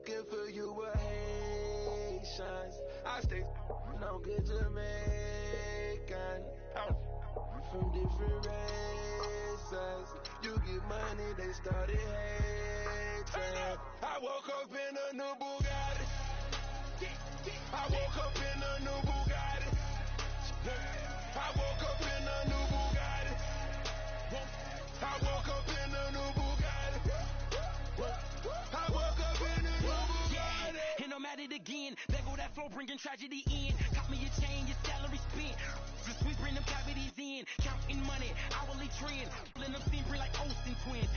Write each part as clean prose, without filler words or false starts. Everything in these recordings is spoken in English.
looking for you with Haitians. I stay no good Jamaican. From different races. You get money, they started hating. I woke up in a new Bugatti. I woke up in a new Bugatti. I woke up in a new Bugatti. I woke up in a new Bugatti. I woke up in a new Bugatti. And I'm at it again. There go that flow, bringing tragedy in. Cop me a chain, your salary spent. Just we bring them cavities in. Counting money, hourly trend. Blend them steam, bring like Olsen twins.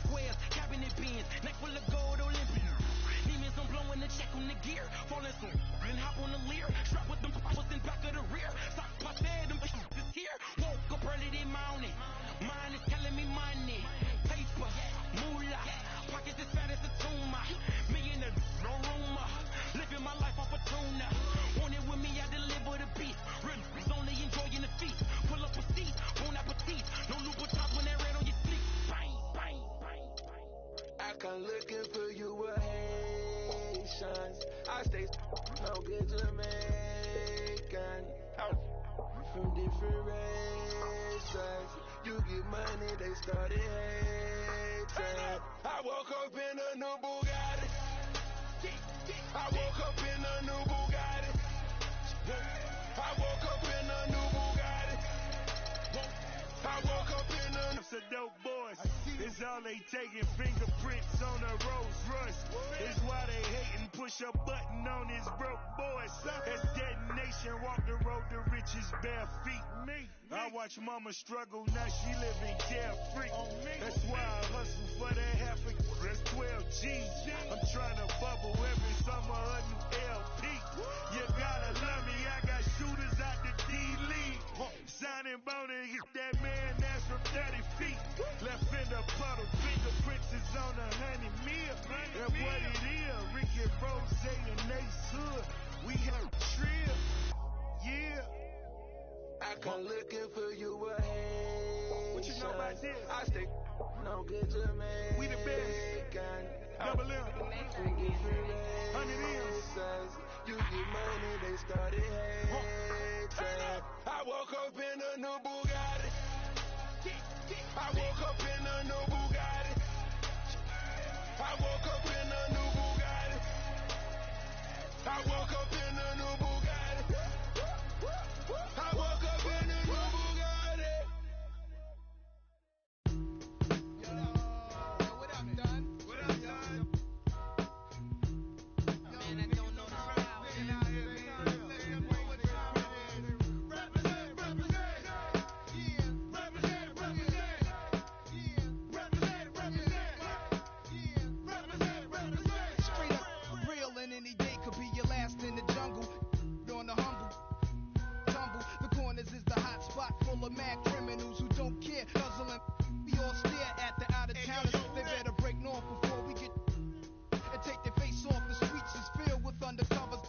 Squares, cabinet bins. Neck full of gold, Olympian. Demons, I'm blowing the check on the gear. Falling so and hop on the leer. Strap with them powers in back of the rear. Sock past there, them is here. Woke up early this morning. Mine is telling me money. Paper, moolah. Pockets as fat as a tumor. Millionaire, no rumor. Living my life off a tuna. Want it with me, I deliver the beat. Real only enjoying the feast. Pull up a seat, bon appetit. No Louboutins when they red on your sleep. Bang, bang, bang, bang. I come looking for you with Haitians. I stay no good Jamaican. From different races. You get money, they started hating. I woke up in a new Bugatti. I woke up in a new Bugatti. I woke up in a new Bugatti. I woke up in a new... Some dope boys, it's all they taking. Fingerprints on a Rolls Royce. It's why they hating. Push a button on his broke boys. That's detonation. Walk the road to riches bare feet. I watch mama struggle, now she living carefree. That's why I hustle for that half a... That's 12 G's. I'm trying to bubble every summer a new LP. You gotta love me, I got shooters out the D-League. Signing bone and hit that man that's from 30 feet. Left fender puddle, fingerprints is on 100 mil. That's what it is. Ricky Rose and Ace Hood. We have trill. Yeah. I come looking for you with Haitians. What you know about this? I stay no good Jamaican. We the best. Double M. From different races. You get money, they started hating. I woke up in a new Bugatti. I woke up in a new Bugatti. I woke up in a new Bugatti. I woke up in a new Bugatti. I woke up in a new Bugatti. Yo, what up, Don? What up, Don? Man, I don't know the style. Any day could be your last in the jungle. On the humble, tumble. The corners is the hot spot full of mad criminals who don't care. Guzzling, we all stare at the out of towners. They better break north before we get and take their face off. The streets is filled with undercovers,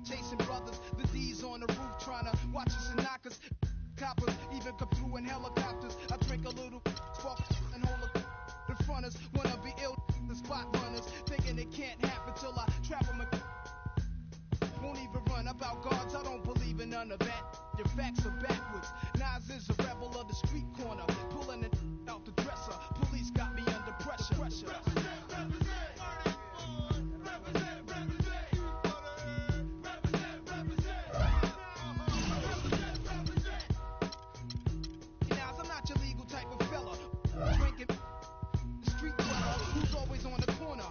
chasing brothers. The D's on the roof trying to watch us and knock us. Coppers even come through in helicopters. I drink a little, spark and hold a. The fronters wanna be ill, the spot runners, thinking it can't happen till I trap them. Won't even run about guards, I don't believe in none of that. Your facts are backwards. Nas is a rebel of the street corner, pulling it out the dresser. Police got me under pressure. Nas, I'm not your legal type of fella. Drinking street dweller who's always on the corner.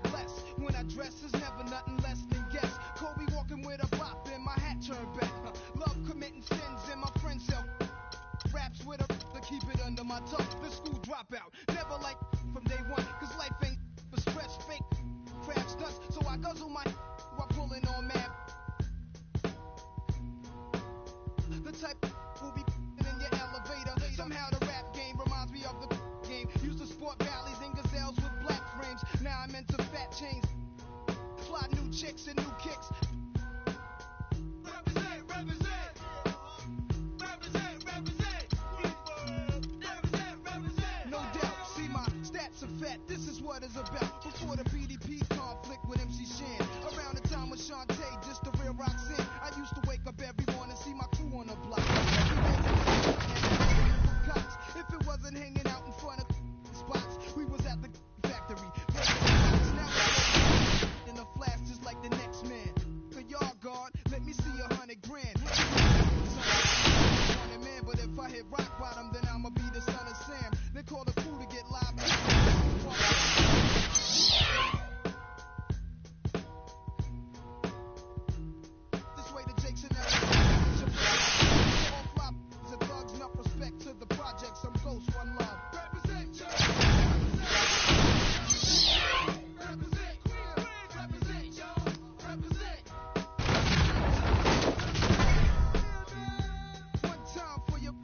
Bless when I dress is never nothing less than guess. Kobe walking with a bop and my hat turned back. Love committing sins and my friends sell raps with a to keep it under my tongue. The school dropout, never like from day one, cause life ain't but stress, fake crab stunts. So I guzzle my while pulling on mad. The type will be in your elevator. Somehow the rap game reminds me of the game. Used to sport valleys and gazelles with black frames. Now I'm into fat chains. Fly new chicks and new kicks. Represent, represent. Represent, represent. Represent, represent. No doubt, see my stats are fat. This is what it's about. Before the BDP conflict. Connect with MC Shan. Around the time with Shantae, just the real Roxanne. I used to wake up every morning, see my crew on the block. If it wasn't hanging out in front of spots, we was at the factory. Now in a flash, just like the next man. A yard guard, let me see 100 grand. Man, but if I hit rock bottom, then I'ma be the son of Sam. They call the crew to get live. This way the Jakes and all flop the thugs, enough respect to the projects. I'm Ghost, one love. Represent Joe. Represent Queens. Represent Joe. Represent. One time for your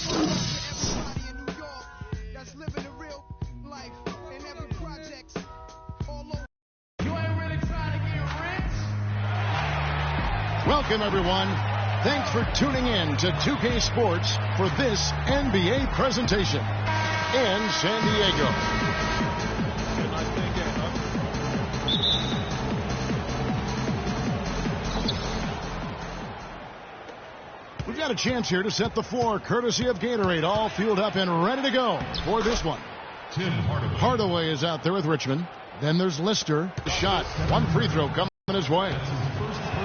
everybody in New York that's living the real life in every projects all over. You ain't really trying to get rich. Welcome, everyone. Thanks for tuning in to 2K Sports for this NBA presentation in San Diego. We've got a chance here to set the floor, courtesy of Gatorade, all fueled up and ready to go for this one. Tim Hardaway is out there with Richmond. Then there's Lister. Shot. One free throw coming his way.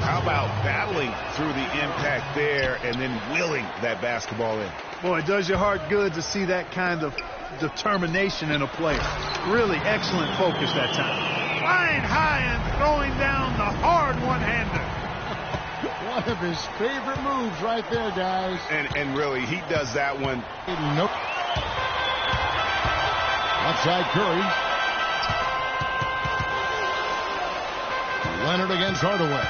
How about battling through the impact there and then willing that basketball in? Boy, it does your heart good to see that kind of determination in a player. Really excellent focus that time. Flying high and throwing down the hard one-hander. One of his favorite moves right there, guys. And really, he does that one. Nope. Outside Curry. Leonard against Hardaway.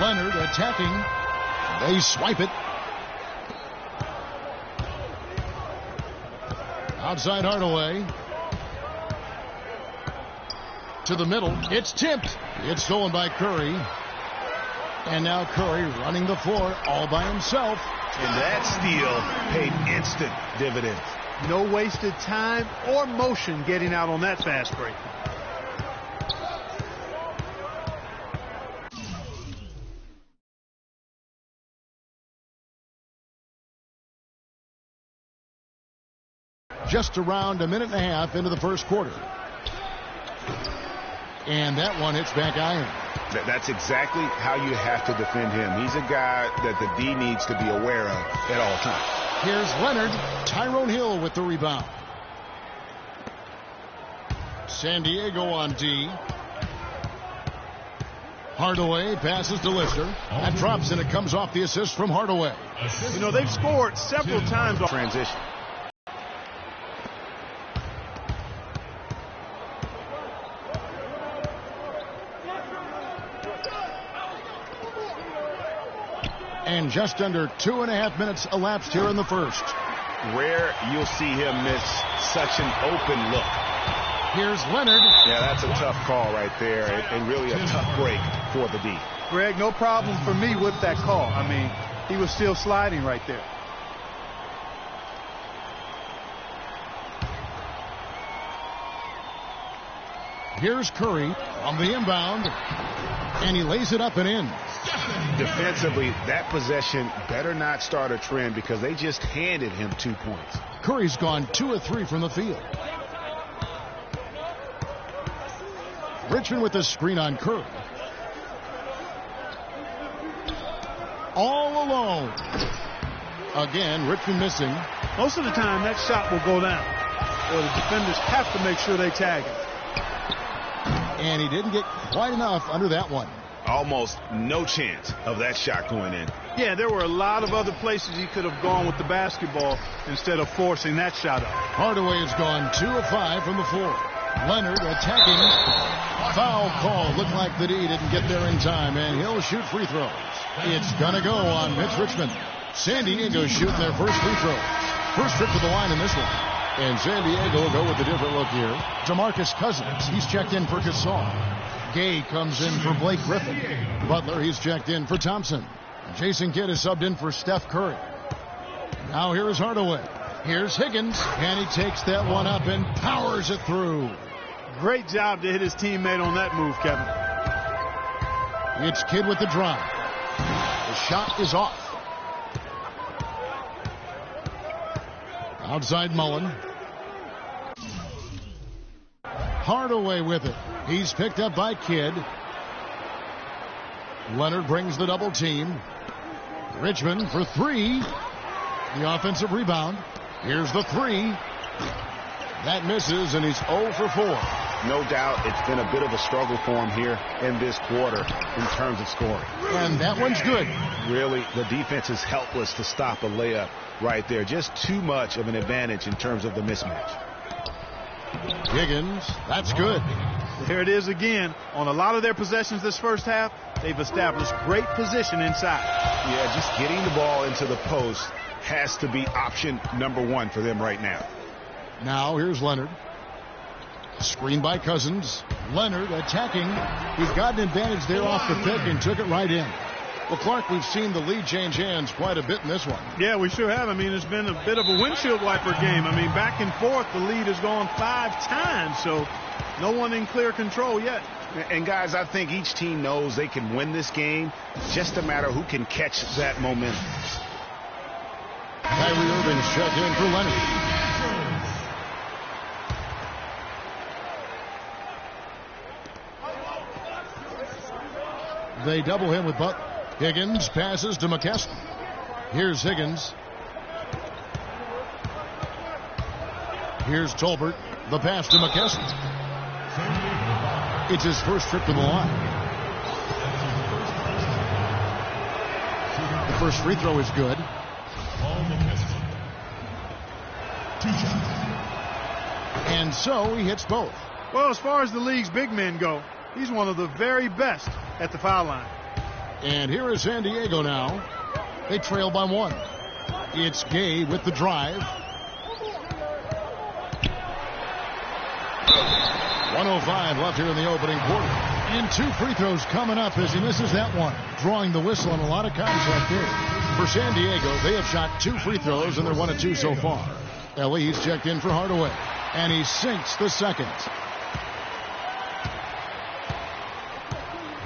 Leonard attacking. They swipe it. Outside Hardaway. To the middle. It's tipped. It's stolen by Curry. And now Curry running the floor all by himself. And that steal paid instant dividends. No wasted time or motion getting out on that fast break. Just around a minute and a half into the first quarter. And that one hits back iron. That's exactly how you have to defend him. He's a guy that the D needs to be aware of at all times. Here's Leonard. Tyrone Hill with the rebound. San Diego on D. Hardaway passes to Lister. That drops and it comes off the assist from Hardaway. You know, they've scored several times on transition. And just under 2.5 minutes elapsed here in the first. Rare you'll see him miss such an open look. Here's Leonard. Yeah, that's a tough call right there, and really a tough break for the D. Greg, no problem for me with that call. I mean, he was still sliding right there. Here's Curry on the inbound, and he lays it up and in. Defensively, that possession better not start a trend because they just handed him 2 points. Curry's gone 2 of 3 from the field. Richmond with the screen on Curry. All alone. Again, Richmond missing. Most of the time, that shot will go down. Or the defenders have to make sure they tag him. And he didn't get quite enough under that one. Almost no chance of that shot going in. Yeah, there were a lot of other places he could have gone with the basketball instead of forcing that shot up. Hardaway has gone 2 of 5 from the floor. Leonard attacking. Foul call. Looked like the D didn't get there in time, and he'll shoot free throws. It's going to go on Mitch Richmond. San Diego shooting their first free throw. First trip to the line in this one. And San Diego will go with a different look here. DeMarcus Cousins, he's checked in for Gasol. Gay comes in for Blake Griffin. Butler, he's checked in for Thompson. Jason Kidd is subbed in for Steph Curry. Now here is Hardaway. Here's Higgins, and he takes that one up and powers it through. Great job to hit his teammate on that move, Kevin. It's Kidd with the drive. The shot is off. Outside Mullen. Hardaway with it. He's picked up by Kidd. Leonard brings the double team. Richmond for three. The offensive rebound. Here's the three. That misses, and he's 0 for 4. No doubt it's been a bit of a struggle for him here in this quarter in terms of scoring. And that one's good. Really, the defense is helpless to stop a layup right there. Just too much of an advantage in terms of the mismatch. Higgins, that's good. There it is again. On a lot of their possessions this first half, they've established great position inside. Yeah, just getting the ball into the post has to be option number one for them right now. Now here's Leonard. Screen by Cousins. Leonard attacking. He's got an advantage there off the pick and took it right in. Well, Clark, we've seen the lead change hands quite a bit in this one. Yeah, we sure have. I mean, it's been a bit of a windshield wiper game. I mean, back and forth, the lead has gone 5 times, so no one in clear control yet. And, guys, I think each team knows they can win this game. It's just a matter who can catch that momentum. Kyrie Irving's checked in for Leonard. They double him with Butler. Higgins passes to McKesson. Here's Higgins. Here's Tolbert. The pass to McKesson. It's his first trip to the line. The first free throw is good. And so he hits both. Well, as far as the league's big men go, he's one of the very best at the foul line. And here is San Diego now. They trail by 1. It's Gay with the drive. 1:05 left here in the opening quarter. And 2 free throws coming up as he misses that one. Drawing the whistle on a lot of contact there. For San Diego, they have shot 2 free throws and they're 1 of 2 so far. He's checked in for Hardaway. And he sinks the second.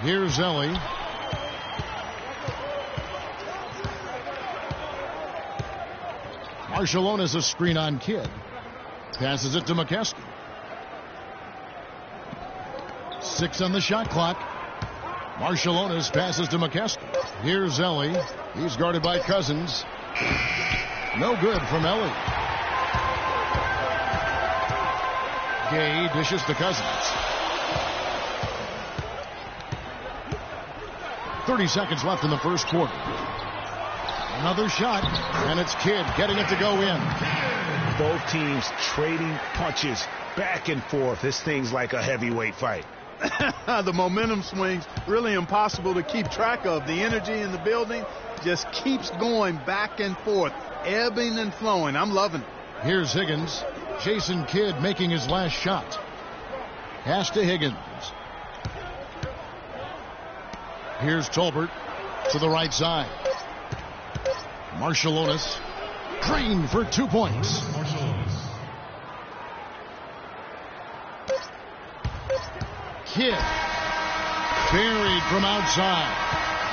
Here's Ellie. Marciulionis a screen on Kidd. Passes it to McKesson. 6 on the shot clock. Marciulionis passes to McKesson. Here's Ellie. He's guarded by Cousins. No good from Ellie. Gay dishes to Cousins. 30 seconds left in the first quarter. Another shot, and it's Kidd getting it to go in. Both teams trading punches back and forth. This thing's like a heavyweight fight. The momentum swings really impossible to keep track of. The energy in the building just keeps going back and forth, ebbing and flowing. I'm loving it. Here's Higgins. Jason Kidd making his last shot. Pass to Higgins. Here's Tolbert to the right side. Marciulionis. Green for 2 points. Kidd. Buried from outside.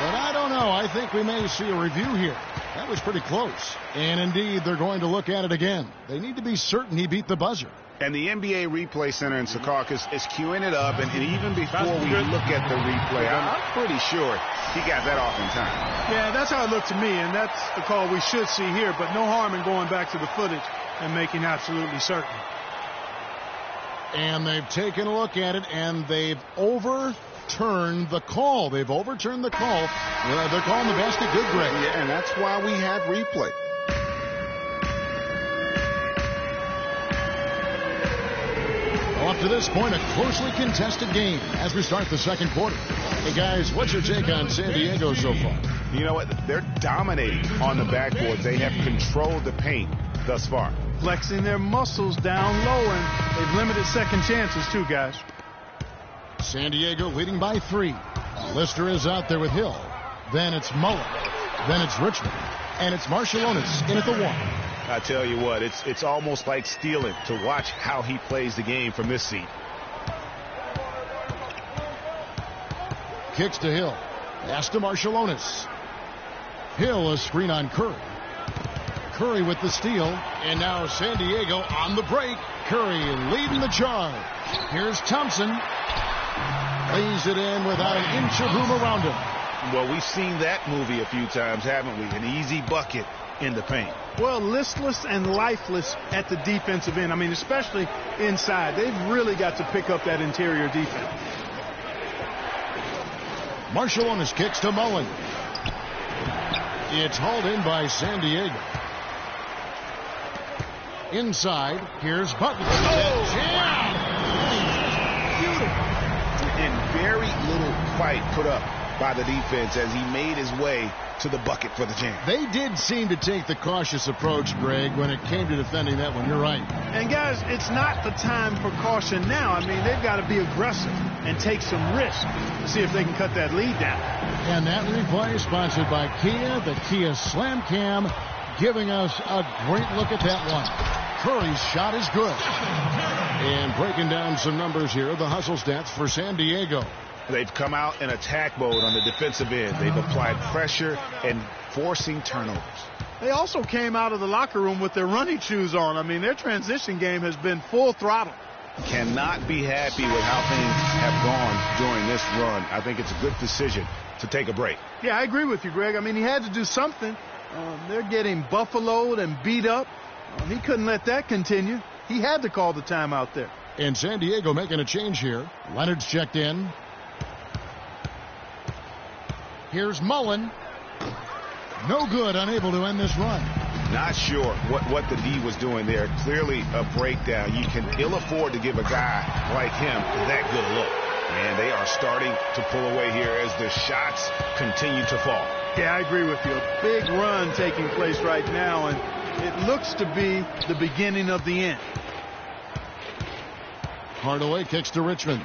But I don't know. I think we may see a review here. That was pretty close. And indeed, they're going to look at it again. They need to be certain he beat the buzzer. And the NBA Replay Center in Secaucus is queuing it up. And even before we look at the replay, I'm pretty sure he got that off in time. Yeah, that's how it looked to me. And that's the call we should see here. But no harm in going back to the footage and making absolutely certain. And they've taken a look at it, and they've overturned the call. They've overturned the call. They're calling the basket good, Greg. Yeah, and that's why we have replay. Well, up to this point, a closely contested game as we start the second quarter. Hey, guys, what's your take on San Diego so far? You know what? They're dominating on the backboard. They have controlled the paint thus far. Flexing their muscles down low, and they've limited second chances too, guys. San Diego leading by 3. Lister is out there with Hill. Then it's Mullen. Then it's Richmond. And it's Marciulionis in at the 1. I tell you what, it's almost like stealing to watch how he plays the game from this seat. kicks to Hill. Pass to Marciulionis. Hill, a screen on Curry. Curry with the steal. And now San Diego on the break. Curry leading the charge. Here's Thompson. Lays it in without an inch of room around him. Well, we've seen that movie a few times, haven't we? An easy bucket in the paint. Well, listless and lifeless at the defensive end. I mean, especially inside. They've really got to pick up that interior defense. Marciulionis kicks to Mullen. It's hauled in by San Diego. Inside, here's Butler. And very little fight put up by the defense as he made his way to the bucket for the jam. They did seem to take the cautious approach, Greg, when it came to defending that one. You're right. And, guys, it's not the time for caution now. I mean, they've got to be aggressive and take some risk to see if they can cut that lead down. And that replay sponsored by Kia, the Kia Slam Cam, giving us a great look at that one. Curry's shot is good. And breaking down some numbers here, the hustle stats for San Diego. They've come out in attack mode on the defensive end. They've applied pressure and forcing turnovers. They also came out of the locker room with their running shoes on. I mean, their transition game has been full throttle. Cannot be happy with how things have gone during this run. I think it's a good decision to take a break. Yeah, I agree with you, Greg. I mean, he had to do something. They're getting buffaloed and beat up. He couldn't let that continue. He had to call the timeout there. And San Diego making a change here. Leonard's checked in. Here's Mullen. No good, unable to end this run. Not sure what the D was doing there. Clearly a breakdown. You can ill afford to give a guy like him that good a look. And they are starting to pull away here as the shots continue to fall. Yeah, I agree with you. A big run taking place right now, and it looks to be the beginning of the end. Hardaway kicks to Richmond.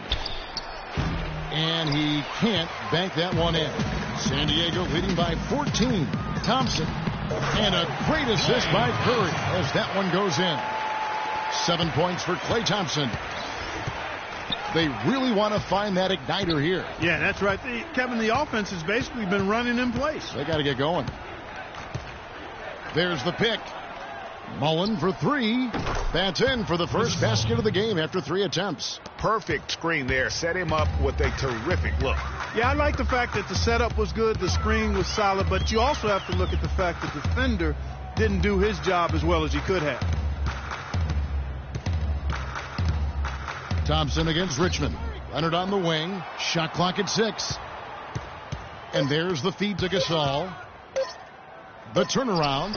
And he can't bank that one in. San Diego leading by 14. Thompson. And a great assist by Curry as that one goes in. 7 points for Klay Thompson. They really want to find that igniter here. Yeah, that's right. Kevin, the offense has basically been running in place. They got to get going. There's the pick. Mullen for three. That's in for the first basket of the game after 3 attempts. Perfect screen there. Set him up with a terrific look. Yeah, I like the fact that the setup was good, the screen was solid, but you also have to look at the fact that the defender didn't do his job as well as he could have. Thompson against Richmond. Leonard on the wing. Shot clock at 6. And there's the feed to Gasol. The turnaround.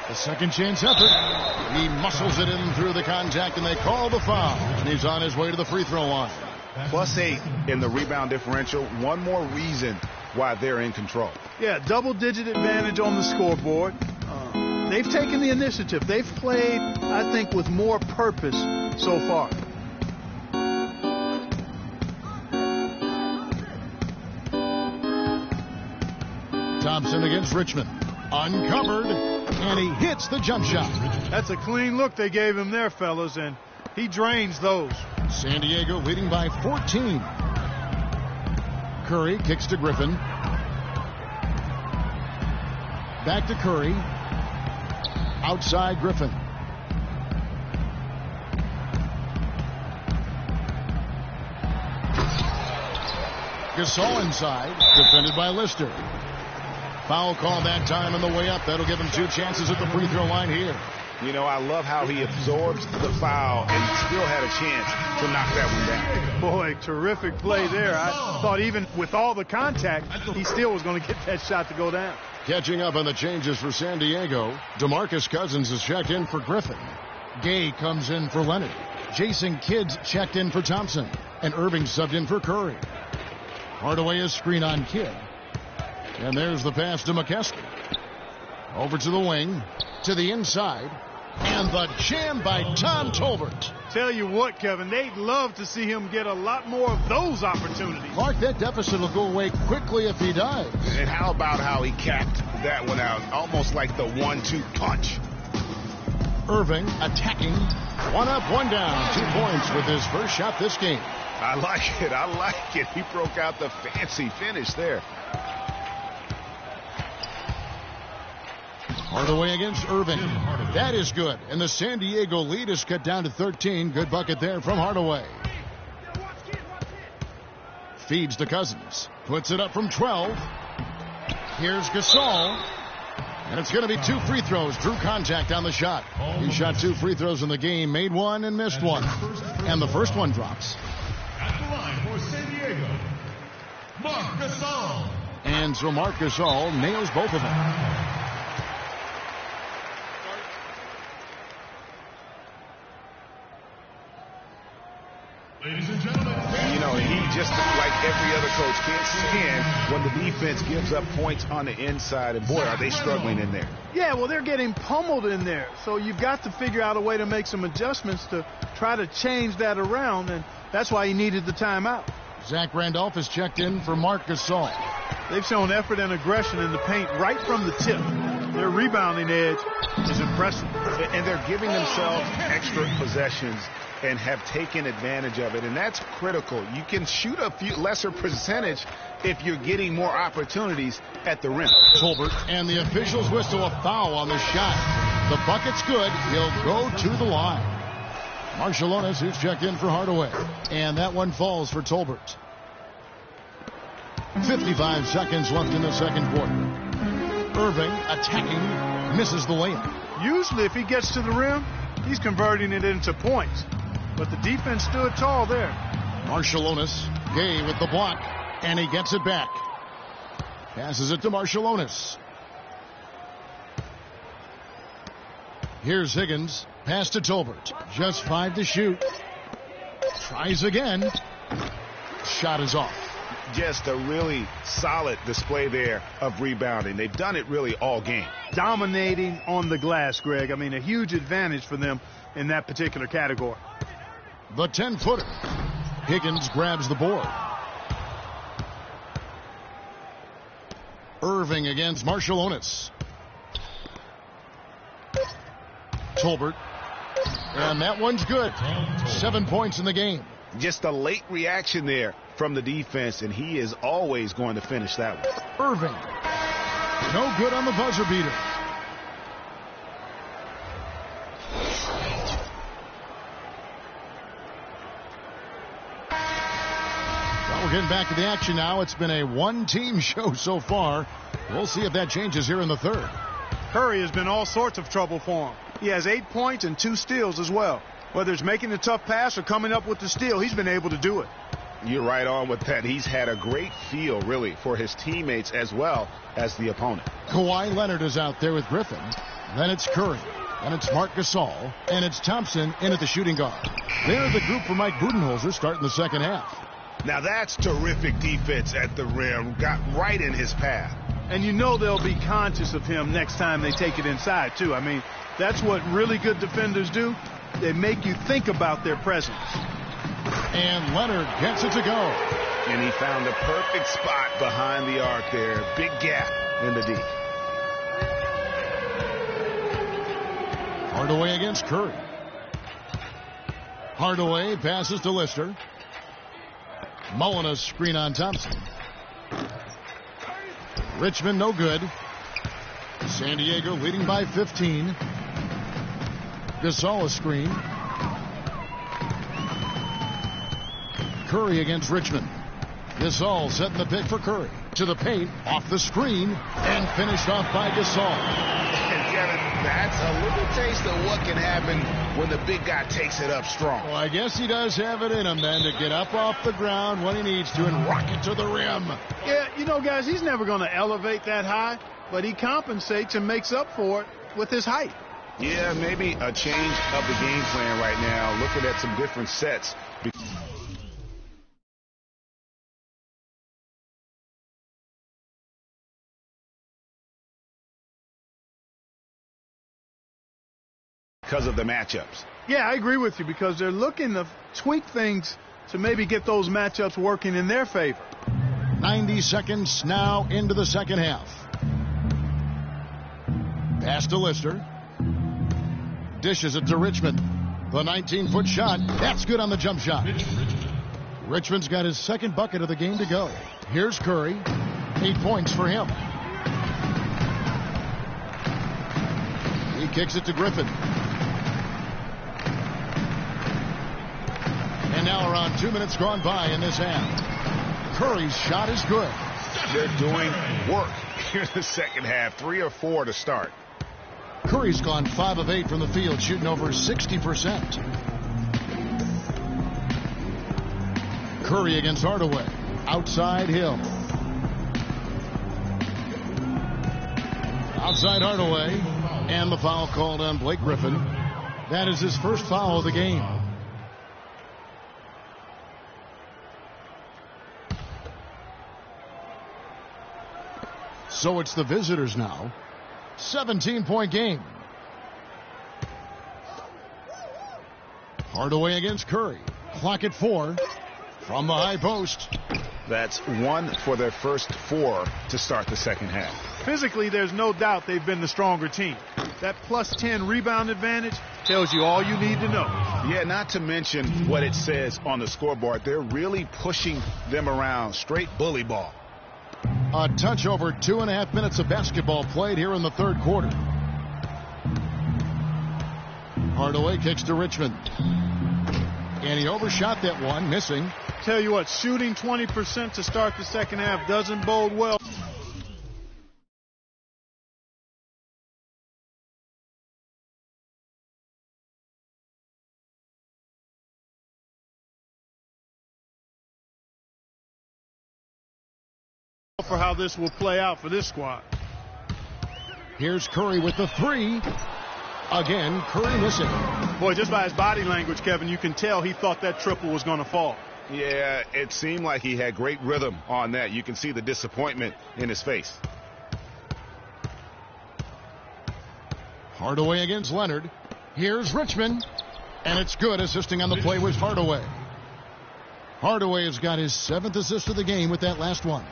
The second chance effort. He muscles it in through the contact, and they call the foul. And he's on his way to the free throw line. +8 in the rebound differential. One more reason why they're in control. Yeah, double-digit advantage on the scoreboard. They've taken the initiative. They've played, I think, with more purpose so far. Thompson against Richmond. Uncovered, and he hits the jump shot. That's a clean look they gave him there, fellas, and he drains those. San Diego leading by 14. Curry kicks to Griffin. Back to Curry. Outside Griffin. Gasol inside, defended by Lister. Foul call that time on the way up. That'll give him 2 chances at the free throw line here. You know, I love how he absorbs the foul and still had a chance to knock that one down. Boy, terrific play there. I thought even with all the contact, he still was going to get that shot to go down. Catching up on the changes for San Diego, DeMarcus Cousins is checked in for Griffin. Gay comes in for Leonard. Jason Kidd's checked in for Thompson. And Irving subbed in for Curry. Hardaway is screen on Kidd. And there's the pass to McKesson. Over to the wing, to the inside, and the jam by Tom Tolbert. Tell you what, Kevin, they'd love to see him get a lot more of those opportunities. Mark, that deficit will go away quickly if he does. And how about how he capped that one out, almost like the 1-2 punch. Irving attacking. One up, one down. 2 points with his first shot this game. I like it. I like it. He broke out the fancy finish there. Hardaway against Irving. That is good. And the San Diego lead is cut down to 13. Good bucket there from Hardaway. Feeds to Cousins. Puts it up from 12. Here's Gasol. And it's going to be 2 free throws. Drew contact on the shot. He shot 2 free throws in the game. Made one and missed one. And the first one drops. At the line for San Diego, Marc Gasol. And so Marc Gasol nails both of them. Ladies and gentlemen. You know, he just like every other coach can't stand when the defense gives up points on the inside. And boy, are they struggling in there. Yeah, well, they're getting pummeled in there. So you've got to figure out a way to make some adjustments to try to change that around. And that's why he needed the timeout. Zach Randolph has checked in for Marc Gasol. They've shown effort and aggression in the paint right from the tip. Their rebounding edge is impressive. And they're giving themselves extra possessions and have taken advantage of it, and that's critical. You can shoot a few lesser percentage if you're getting more opportunities at the rim. Tolbert, and the officials whistle a foul on the shot. The bucket's good. He'll go to the line. Marciulionis, who's checked in for Hardaway, and that one falls for Tolbert. 55 seconds left in the second quarter. Irving attacking, misses the layup. Usually if he gets to the rim, he's converting it into points. But the defense stood tall there. Marciulionis, Gay with the block, and he gets it back. Passes it to Marciulionis. Here's Higgins. Pass to Tolbert. Just 5 to shoot. Tries again. Shot is off. Just a really solid display there of rebounding. They've done it really all game. Dominating on the glass, Greg. I mean, a huge advantage for them in that particular category. The 10-footer. Higgins grabs the board. Irving against Marciulionis. Tolbert. And that one's good. 7 points in the game. Just a late reaction there from the defense, and he is always going to finish that one. Irving. No good on the buzzer beater. Well, we're getting back to the action now. It's been a one-team show so far. We'll see if that changes here in the third. Curry has been all sorts of trouble for him. He has 8 points and 2 steals as well. Whether it's making a tough pass or coming up with the steal, he's been able to do it. You're right on with that. He's had a great feel, really, for his teammates as well as the opponent. Kawhi Leonard is out there with Griffin. Then it's Curry. And it's Marc Gasol. And it's Thompson in at the shooting guard. They're the group for Mike Budenholzer starting the second half. Now that's terrific defense at the rim. Got right in his path. And you know they'll be conscious of him next time they take it inside, too. I mean, that's what really good defenders do. They make you think about their presence. And Leonard gets it to go. And he found the perfect spot behind the arc there. Big gap in the D. Hardaway against Curry. Hardaway passes to Lister. Mullen a screen on Thompson. Richmond no good. San Diego leading by 15. Gasol a screen. Curry against Richmond. Gasol setting the pick for Curry. To the paint, off the screen, and finished off by Gasol. And Kevin, that's a little taste of what can happen when the big guy takes it up strong. Well, I guess he does have it in him then to get up off the ground when he needs to and rock it to the rim. Yeah, you know, guys, he's never going to elevate that high, but he compensates and makes up for it with his height. Yeah, maybe a change of the game plan right now, looking at some different sets. Because of the matchups. Yeah, I agree with you because they're looking to tweak things to maybe get those matchups working in their favor. 90 seconds now into the second half. Pass to Lister. Dishes it to Richmond. The 19-foot shot. That's good on the jump shot. Richmond's got his second bucket of the game to go. Here's Curry. 8 points for him. He kicks it to Griffin. And now around 2 minutes gone by in this half. Curry's shot is good. They're doing work here in the second half. 3 or 4 to start. Curry's gone 5 of 8 from the field, shooting over 60%. Curry against Hardaway. Outside Hill. Outside Hardaway. And the foul called on Blake Griffin. That is his first foul of the game. So it's the visitors now. 17-point game. Hardaway against Curry. Clock at 4 from the high post. That's 1 for their first 4 to start the second half. Physically, there's no doubt they've been the stronger team. That plus 10 rebound advantage tells you all you need to know. Yeah, not to mention what it says on the scoreboard. They're really pushing them around. Straight bully ball. A touch over 2.5 minutes of basketball played here in the third quarter. Hardaway kicks to Richmond. And he overshot that one, missing. Tell you what, shooting 20% to start the second half doesn't bode well. For how this will play out for this squad. Here's Curry with the 3. Again, Curry missing. Boy, just by his body language, Kevin, you can tell he thought that triple was going to fall. Yeah, it seemed like he had great rhythm on that. You can see the disappointment in his face. Hardaway against Leonard. Here's Richmond. And it's good. Assisting on the play was Hardaway. Hardaway has got his 7th assist of the game with that last one.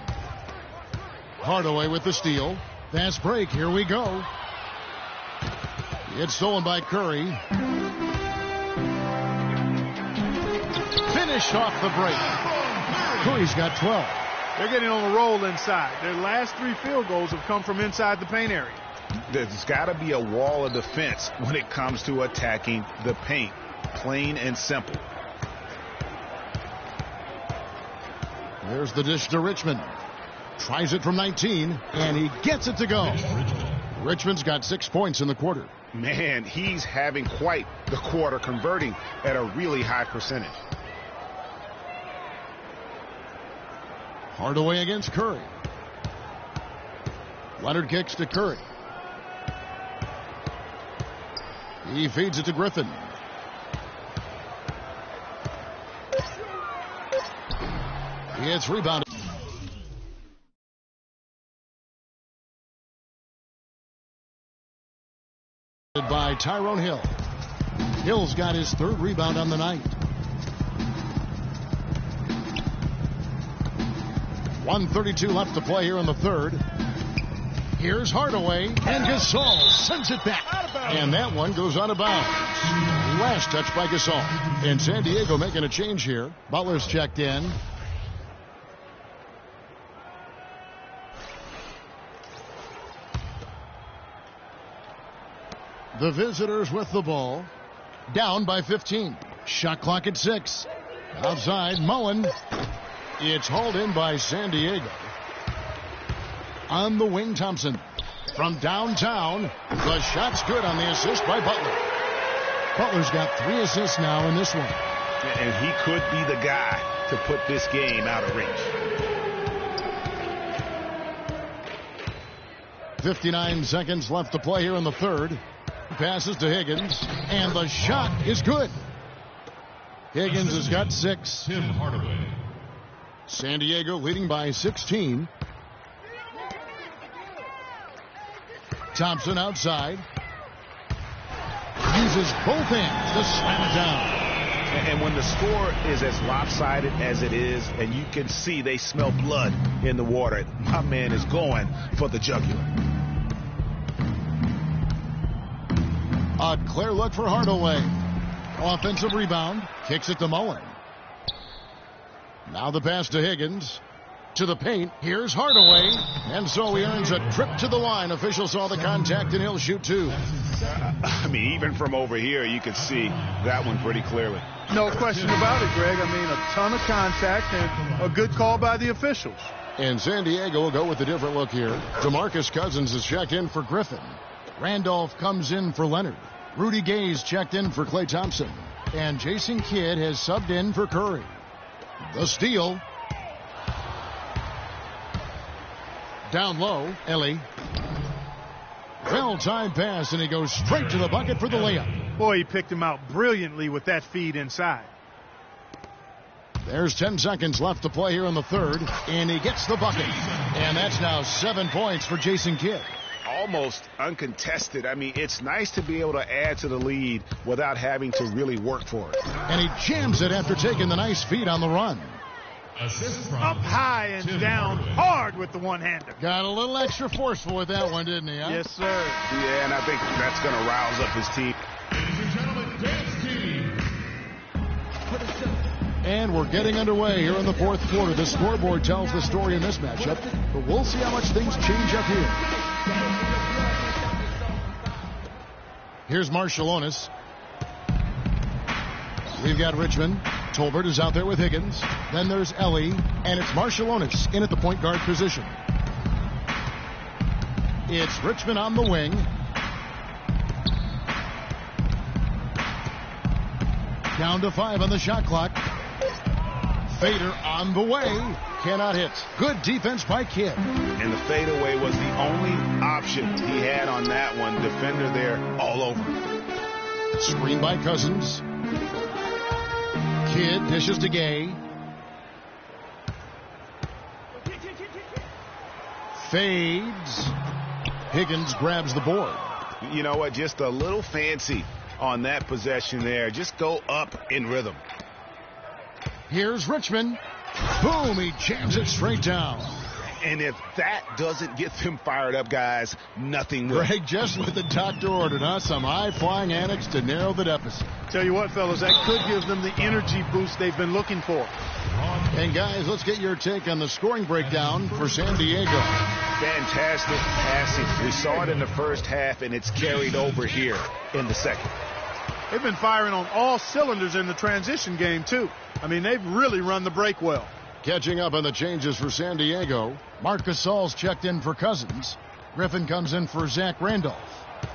Hardaway with the steal. Fast break. Here we go. It's stolen by Curry. Finished off the break. Curry's got 12. They're getting on a roll inside. Their last 3 field goals have come from inside the paint area. There's got to be a wall of defense when it comes to attacking the paint. Plain and simple. There's the dish to Richmond. Tries it from 19, and he gets it to go. Richmond's got 6 points in the quarter. Man, he's having quite the quarter, converting at a really high percentage. Hardaway against Curry. Leonard kicks to Curry. He feeds it to Griffin. It's rebounded by Tyrone Hill. Hill's got his 3rd rebound on the night. 1:32 left to play here in the third. Here's Hardaway, and Gasol sends it back. And that one goes out of bounds. Last touch by Gasol. And San Diego making a change here. Butler's checked in. The visitors with the ball. Down by 15. Shot clock at 6. Outside, Mullen. It's hauled in by San Diego. On the wing, Thompson. From downtown, the shot's good on the assist by Butler. Butler's got 3 assists now in this one. And he could be the guy to put this game out of reach. 59 seconds left to play here in the third. Passes to Higgins, and the shot is good. Higgins has got 6. Tim Hardaway. San Diego leading by 16. Thompson outside. Uses both hands to slam it down. And when the score is as lopsided as it is, and you can see they smell blood in the water, my man is going for the jugular. A clear look for Hardaway. Offensive rebound. Kicks it to Mullen. Now the pass to Higgins. To the paint. Here's Hardaway. And so he earns a trip to the line. Officials saw the contact and he'll shoot two. I mean, even from over here, you could see that one pretty clearly. No question about it, Greg. I mean, a ton of contact and a good call by the officials. And San Diego will go with a different look here. DeMarcus Cousins is checked in for Griffin. Randolph comes in for Leonard. Rudy Gay's checked in for Klay Thompson. And Jason Kidd has subbed in for Curry. The steal. Down low, Ellie. Well-timed pass, and he goes straight to the bucket for the layup. Boy, he picked him out brilliantly with that feed inside. There's 10 seconds left to play here in the third, and he gets the bucket. And that's now 7 points for Jason Kidd. Almost uncontested. I mean, it's nice to be able to add to the lead without having to really work for it. And he jams it after taking the nice feed on the run. Up high and down hard with the one-hander. Got a little extra forceful with that one, didn't he? Huh? Yes, sir. Yeah, and I think that's going to rouse up his team. Ladies and gentlemen, dance team. And we're getting underway here in the fourth quarter. The scoreboard tells the story in this matchup, but we'll see how much things change up here. Here's Marciulionis. We've got Richmond. Tolbert is out there with Higgins. Then there's Ellie, and it's Marciulionis in at the point guard position. It's Richmond on the wing. Down to 5 on the shot clock. Fader on the way. Cannot hit. Good defense by Kidd. And the fadeaway was the only option he had on that one. Defender there all over. Screen by Cousins. Kidd dishes to Gay. Fades. Higgins grabs the board. You know what? Just a little fancy on that possession there. Just go up in rhythm. Here's Richmond. Boom, he jams it straight down. And if that doesn't get them fired up, guys, nothing will. Greg, just what the doctor ordered, huh? Some high-flying annex to narrow the deficit. Tell you what, fellas, that could give them the energy boost they've been looking for. And, guys, let's get your take on the scoring breakdown for San Diego. Fantastic passing. We saw it in the first half, and it's carried over here in the second. They've been firing on all cylinders in the transition game, too. I mean, they've really run the break well. Catching up on the changes for San Diego, Marc Gasol's checked in for Cousins. Griffin comes in for Zach Randolph.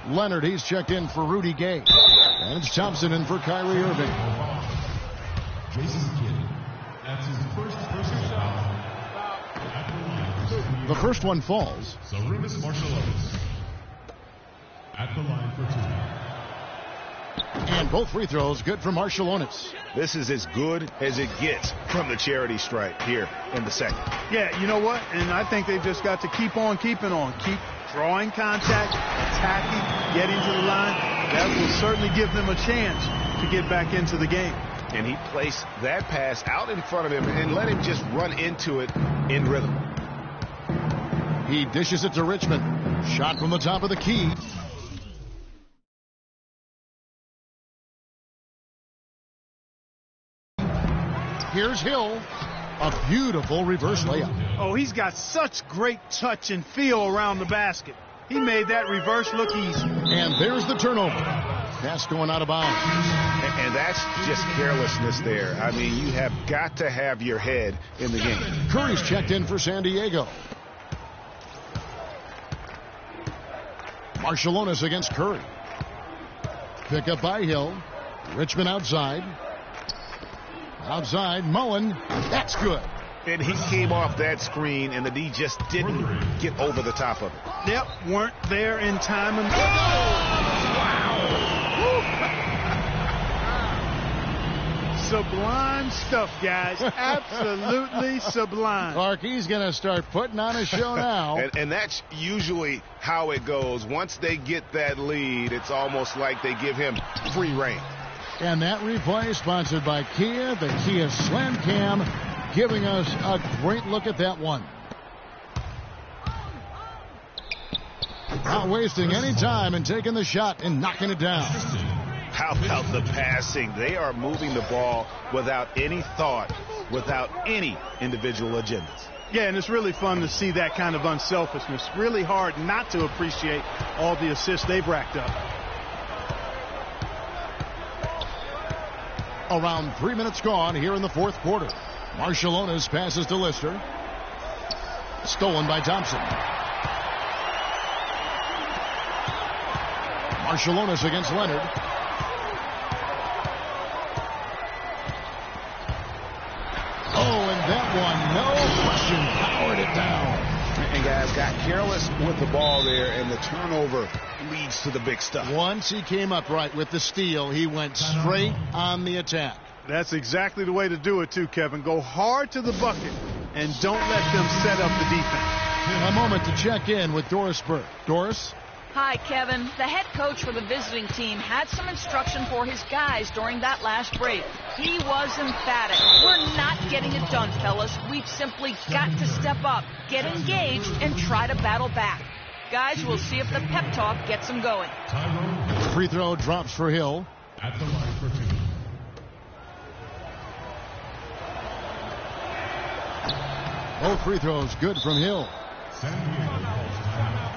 Leonard, he's checked in for Rudy Gay. And it's Thompson in for Kyrie Irving. Jason Kidd. That's his first personal foul. The first one falls. Sarunas Marciulionis at the line for 2. And both free throws good for Marciulionis. This is as good as it gets from the charity stripe here in the second. Yeah, you know what? And I think they've just got to keep on keeping on. Keep drawing contact, attacking, getting to the line. That will certainly give them a chance to get back into the game. And he placed that pass out in front of him and let him just run into it in rhythm. He dishes it to Richmond. Shot from the top of the key. Here's Hill. A beautiful reverse layup. Oh, he's got such great touch and feel around the basket. He made that reverse look easy. And there's the turnover. Pass going out of bounds. And that's just carelessness there. I mean, you have got to have your head in the game. Curry's checked in for San Diego. Marciulionis against Curry. Pick up by Hill. Richmond outside. Outside, Mullen. That's good. And he came off that screen, and the D just didn't get over the top of it. Yep, weren't there in time. And Sublime stuff, guys. Absolutely sublime. Clark, he's going to start putting on a show now. And that's usually how it goes. Once they get that lead, it's almost like they give him free reign. And that replay sponsored by Kia, the Kia Slam Cam, giving us a great look at that one. Not wasting any time and taking the shot and knocking it down. How about the passing? They are moving the ball without any thought, without any individual agendas. Yeah, and it's really fun to see that kind of unselfishness. Really hard not to appreciate all the assists they've racked up. Around 3 minutes gone here in the fourth quarter. Marciulionis passes to Lister. Stolen by Thompson. Marciulionis against Leonard. Oh, and that one, no question, powered it down. And guys got careless with the ball there, and the turnover leads to the big stuff. Once he came up right with the steal, he went straight on the attack. That's exactly the way to do it, too, Kevin. Go hard to the bucket and don't let them set up the defense. A moment to check in with Doris Burke. Doris? Hi, Kevin. The head coach for the visiting team had some instruction for his guys during that last break. He was emphatic. We're not getting it done, fellas. We've simply got to step up, get engaged, and try to battle back. Guys, we'll see if the pep talk gets them going. Free throw drops for Hill. At the line for two. Both free throws good from Hill. San Diego calls timeout.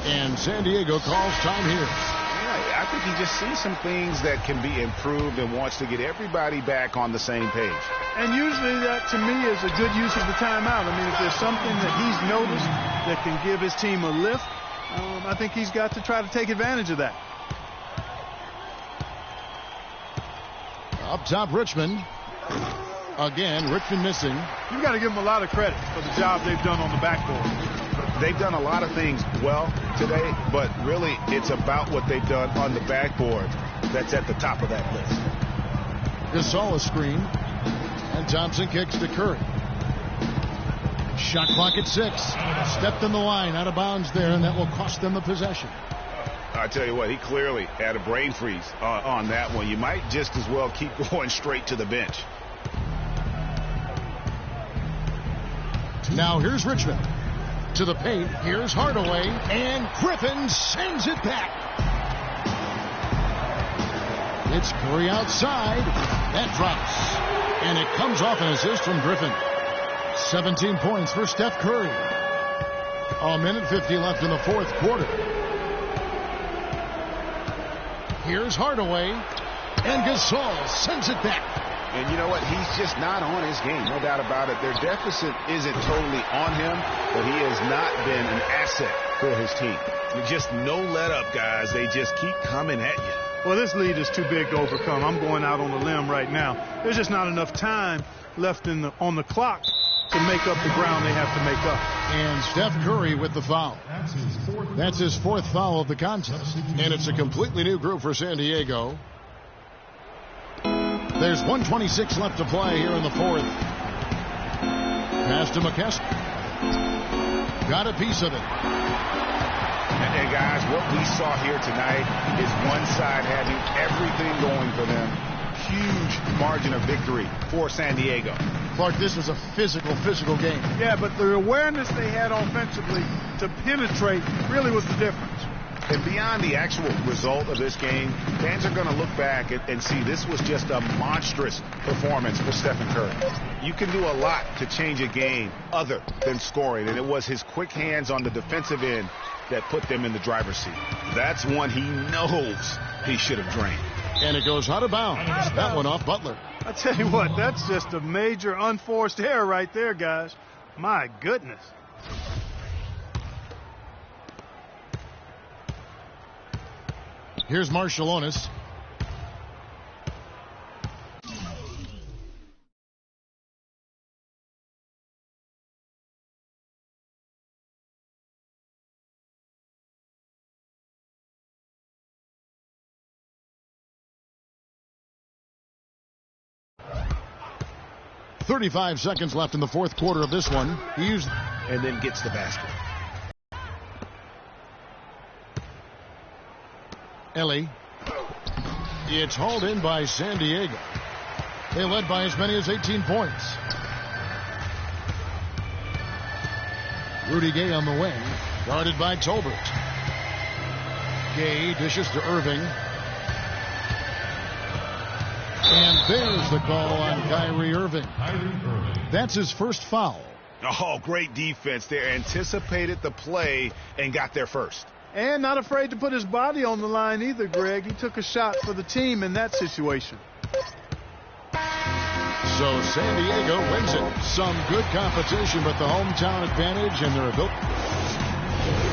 And San Diego calls time here. Yeah, I think he just sees some things that can be improved and wants to get everybody back on the same page. And usually that, to me, is a good use of the timeout. I mean, if there's something that he's noticed that can give his team a lift, I think he's got to try to take advantage of that. Up top, Richmond. Again, Richmond missing. You've got to give them a lot of credit for the job they've done on the backboard. They've done a lot of things well today, but really it's about what they've done on the backboard that's at the top of that list. Gasol a screen, and Thompson kicks to Curry. Shot clock at 6. Stepped in the line, out of bounds there, and that will cost them the possession. I tell you what, he clearly had a brain freeze on that one. You might just as well keep going straight to the bench. Now here's Richmond. To the paint, here's Hardaway, and Griffin sends it back. It's Curry outside. That drops. And it comes off an assist from Griffin. 17 points for Steph Curry. A minute 50 left in the fourth quarter. Here's Hardaway, and Gasol sends it back. And you know what? He's just not on his game. No doubt about it. Their deficit isn't totally on him, but he has not been an asset for his team. Just no let up, guys. They just keep coming at you. Well, this lead is too big to overcome. I'm going out on the limb right now. There's just not enough time left on the clock to make up the ground they have to make up. And Steph Curry with the foul. That's his fourth foul of the contest. And it's a completely new group for San Diego. There's 1:26 left to play here in the fourth. Pass to McKesson. Got a piece of it. And guys, what we saw here tonight is one side having everything going for them. Huge margin of victory for San Diego. Clark, this was a physical game. Yeah, but the awareness they had offensively to penetrate really was the difference. And beyond the actual result of this game, fans are going to look back and see this was just a monstrous performance for Stephen Curry. You can do a lot to change a game other than scoring, and it was his quick hands on the defensive end that put them in the driver's seat. That's one he knows he should have drained. And it goes out of bounds. That one off Butler. I tell you what, that's just a major unforced error right there, guys. My goodness. Here's Marciulionis. .35 seconds left in the fourth quarter of this one. He used and then gets the basket. Ellie. It's hauled in by San Diego. They led by as many as 18 points. Rudy Gay on the wing, guarded by Tolbert. Gay dishes to Irving. And there's the call on Kyrie Irving. That's his first foul. Oh, great defense there. Anticipated the play and got there first. And not afraid to put his body on the line either, Greg. He took a shot for the team in that situation. So San Diego wins it. Some good competition, but the hometown advantage and their ability.